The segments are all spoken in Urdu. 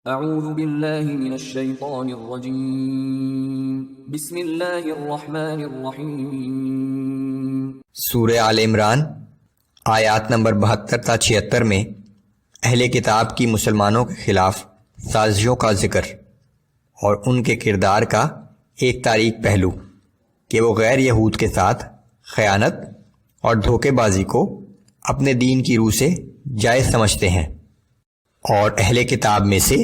اعوذ باللہ من الشیطان الرجیم بسم اللہ الرحمن الرحیم۔ سورہ آل عمران آیات نمبر 72 تا 76 میں اہل کتاب کی مسلمانوں کے خلاف سازشوں کا ذکر اور ان کے کردار کا ایک تاریک پہلو کہ وہ غیر یہود کے ساتھ خیانت اور دھوکے بازی کو اپنے دین کی روح سے جائز سمجھتے ہیں، اور اہل کتاب میں سے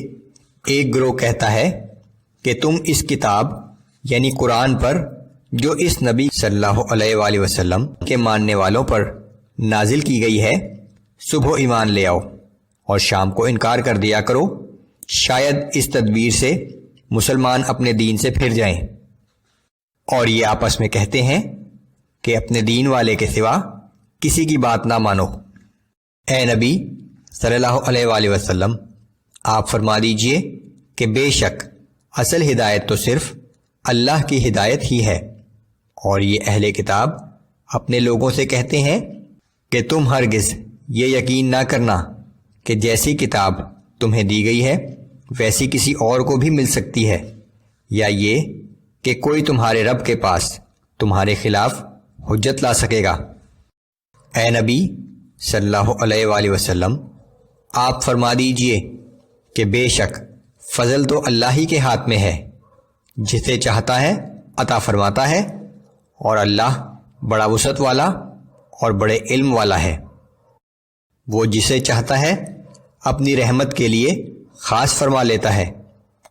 ایک گروہ کہتا ہے کہ تم اس کتاب یعنی قرآن پر جو اس نبی صلی اللہ علیہ وآلہ وسلم کے ماننے والوں پر نازل کی گئی ہے صبح ایمان لے آؤ اور شام کو انکار کر دیا کرو، شاید اس تدبیر سے مسلمان اپنے دین سے پھر جائیں۔ اور یہ آپس میں کہتے ہیں کہ اپنے دین والے کے سوا کسی کی بات نہ مانو۔ اے نبی صلی اللہ علیہ وآلہ وسلم، آپ فرما دیجئے کہ بے شک اصل ہدایت تو صرف اللہ کی ہدایت ہی ہے، اور یہ اہل کتاب اپنے لوگوں سے کہتے ہیں کہ تم ہرگز یہ یقین نہ کرنا کہ جیسی کتاب تمہیں دی گئی ہے ویسی کسی اور کو بھی مل سکتی ہے، یا یہ کہ کوئی تمہارے رب کے پاس تمہارے خلاف حجت لا سکے گا۔ اے نبی صلی اللہ علیہ وآلہ وسلم، آپ فرما دیجئے کہ بے شک فضل تو اللہ ہی کے ہاتھ میں ہے، جسے چاہتا ہے عطا فرماتا ہے، اور اللہ بڑا وسعت والا اور بڑے علم والا ہے۔ وہ جسے چاہتا ہے اپنی رحمت کے لیے خاص فرما لیتا ہے،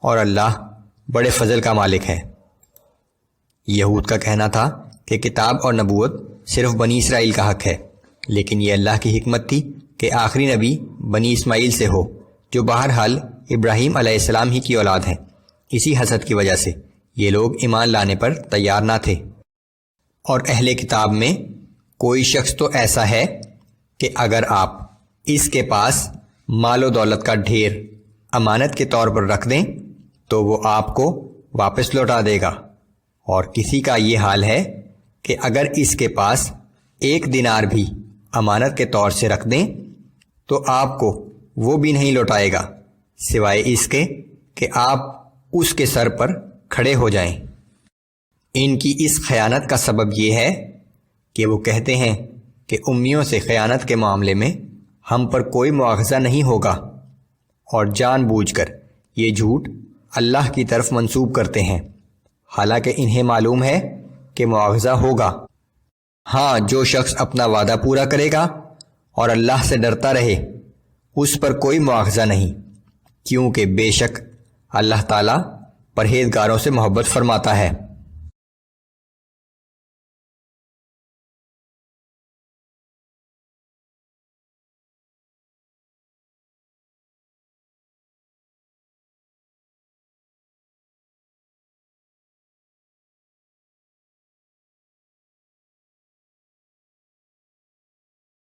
اور اللہ بڑے فضل کا مالک ہے۔ یہود کا کہنا تھا کہ کتاب اور نبوت صرف بنی اسرائیل کا حق ہے، لیکن یہ اللہ کی حکمت تھی کہ آخری نبی بنی اسماعیل سے ہو، جو بہرحال ابراہیم علیہ السلام ہی کی اولاد ہیں۔ اسی حسد کی وجہ سے یہ لوگ ایمان لانے پر تیار نہ تھے۔ اور اہل کتاب میں کوئی شخص تو ایسا ہے کہ اگر آپ اس کے پاس مال و دولت کا ڈھیر امانت کے طور پر رکھ دیں تو وہ آپ کو واپس لوٹا دے گا، اور کسی کا یہ حال ہے کہ اگر اس کے پاس 1 دینار بھی امانت کے طور سے رکھ دیں تو آپ کو وہ بھی نہیں لوٹائے گا، سوائے اس کے کہ آپ اس کے سر پر کھڑے ہو جائیں۔ ان کی اس خیانت کا سبب یہ ہے کہ وہ کہتے ہیں کہ امیوں سے خیانت کے معاملے میں ہم پر کوئی مواخذہ نہیں ہوگا، اور جان بوجھ کر یہ جھوٹ اللہ کی طرف منسوب کرتے ہیں، حالانکہ انہیں معلوم ہے کہ مواخذہ ہوگا۔ ہاں، جو شخص اپنا وعدہ پورا کرے گا اور اللہ سے ڈرتا رہے اس پر کوئی مواخذہ نہیں، کیونکہ بے شک اللہ تعالیٰ پرہیزگاروں سے محبت فرماتا ہے۔